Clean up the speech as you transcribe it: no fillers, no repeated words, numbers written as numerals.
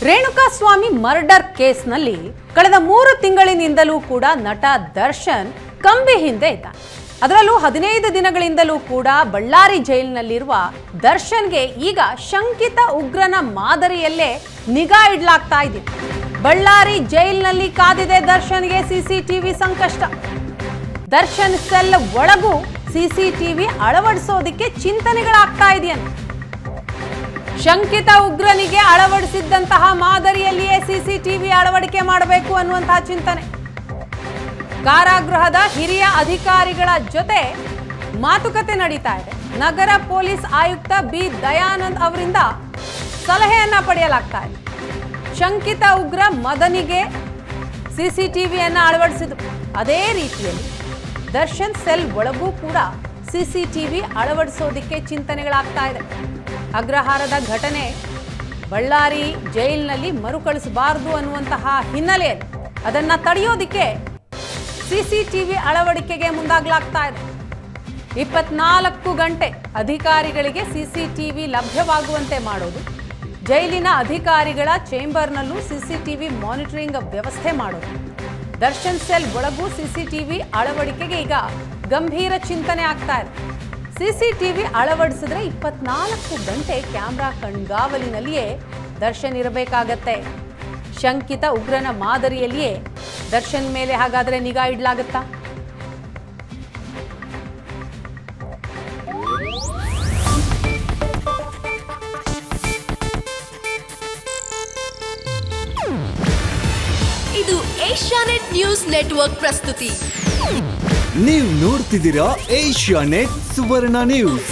Renukaswamy murder ಕೇಸ್ನಲ್ಲಿ ಕಳೆದ 3 ತಿಂಗಳಿನಿಂದಲೂ ಕೂಡ ನಟ ದರ್ಶನ್ ಕಂಬಿ ಹಿಂದೆ ಇದ್ದಾನೆ. ಅದರಲ್ಲೂ 15 ದಿನಗಳಿಂದಲೂ ಕೂಡ ಬಳ್ಳಾರಿ ಜೈಲಿನಲ್ಲಿರುವ ದರ್ಶನ್ಗೆ ಈಗ ಶಂಕಿತ ಉಗ್ರನ ಮಾದರಿಯಲ್ಲೇ ನಿಗಾ ಇಡಲಾಗ್ತಾ ಇದೆ. ಬಳ್ಳಾರಿ ಜೈಲಿನಲ್ಲಿ ಕಾದಿದೆ ದರ್ಶನ್ಗೆ ಸಿಸಿಟಿವಿ ಸಂಕಷ್ಟ. ದರ್ಶನ್ ಸೆಲ್ ಒಳಗೂ ಸಿಸಿಟಿವಿ ಅಳವಡಿಸೋದಕ್ಕೆ ಚಿಂತನೆಗಳಾಗ್ತಾ ಇದೆಯಂತೆ. ಶಂಕಿತ ಉಗ್ರನಿಗೆ ಅಳವಡಿಸಿದ್ದಂತಹ ಮಾದರಿಯಲ್ಲಿಯೇ ಸಿಸಿಟಿವಿ ಅಳವಡಿಕೆ ಮಾಡಬೇಕು ಅನ್ನುವಂತಹ ಚಿಂತನೆ. ಕಾರಾಗೃಹದ ಹಿರಿಯ ಅಧಿಕಾರಿಗಳ ಜೊತೆ ಮಾತುಕತೆ ನಡೀತಾ ಇದೆ. ನಗರ ಪೊಲೀಸ್ ಆಯುಕ್ತ ಬಿ ದಯಾನಂದ್ ಅವರಿಂದ ಸಲಹೆಯನ್ನ ಪಡೆಯಲಾಗ್ತಾ ಇದೆ. ಶಂಕಿತ ಉಗ್ರ ಮದನಿಗೆ ಸಿಸಿಟಿವಿಯನ್ನ ಅಳವಡಿಸಿದ್ರು. ಅದೇ ರೀತಿಯಲ್ಲಿ ದರ್ಶನ್ ಸೆಲ್ ಒಳಗೂ ಕೂಡ ಸಿಸಿಟಿವಿ ಅಳವಡಿಸೋದಕ್ಕೆ ಚಿಂತನೆಗಳಾಗ್ತಾ ಇದೆ. ಅಗ್ರಹಾರದ ಘಟನೆ ಬಳ್ಳಾರಿ ಜೈಲಿನಲ್ಲಿ ಮರುಕಳಿಸಬಾರದು ಅನ್ನುವಂತಹ ಹಿನ್ನೆಲೆಯಲ್ಲಿ ಅದನ್ನ ತಡೆಯೋದಿಕ್ಕೆ ಸಿಸಿಟಿವಿ ಅಳವಡಿಕೆಗೆ ಮುಂದಾಗಲಾಗ್ತಾ ಇದೆ. 24 ಗಂಟೆ ಅಧಿಕಾರಿಗಳಿಗೆ ಸಿಸಿಟಿವಿ ಲಭ್ಯವಾಗುವಂತೆ ಮಾಡೋದು, ಜೈಲಿನ ಅಧಿಕಾರಿಗಳ ಚೇಂಬರ್ನಲ್ಲೂ ಸಿಸಿಟಿವಿ ಮಾನಿಟರಿಂಗ್ ವ್ಯವಸ್ಥೆ ಮಾಡೋದು, ದರ್ಶನ್ ಸೆಲ್ ಒಳಗೂ ಸಿಸಿಟಿವಿ ಅಳವಡಿಕೆಗೆ ಈಗ ಗಂಭೀರ ಚಿಂತನೆ ಆಗ್ತಾ ಇದೆ. ಸಿಸಿಟಿವಿ ಅಳವಡಿಸಿದ್ರೆ 24 ಗಂಟೆ ಕ್ಯಾಮ್ರಾ ಕಣ್ಗಾವಲಿನಲ್ಲಿಯೇ ದರ್ಶನ್ ಇರಬೇಕಾಗತ್ತೆ. ಶಂಕಿತ ಉಗ್ರನ ಮಾದರಿಯಲ್ಲಿಯೇ ದರ್ಶನ್ ಮೇಲೆ ಹಾಗಾದ್ರೆ ನಿಗಾ ಇಡಲಾಗತ್ತಾ? ಇದು ಏಷ್ಯಾನೆಟ್ ನ್ಯೂಸ್ ನೆಟ್ವರ್ಕ್ ಪ್ರಸ್ತುತಿ. ನೀವು ನೋಡ್ತಿದ್ದೀರಾ ಏಷ್ಯಾನೆಟ್ ಸುವರ್ಣ ನ್ಯೂಸ್.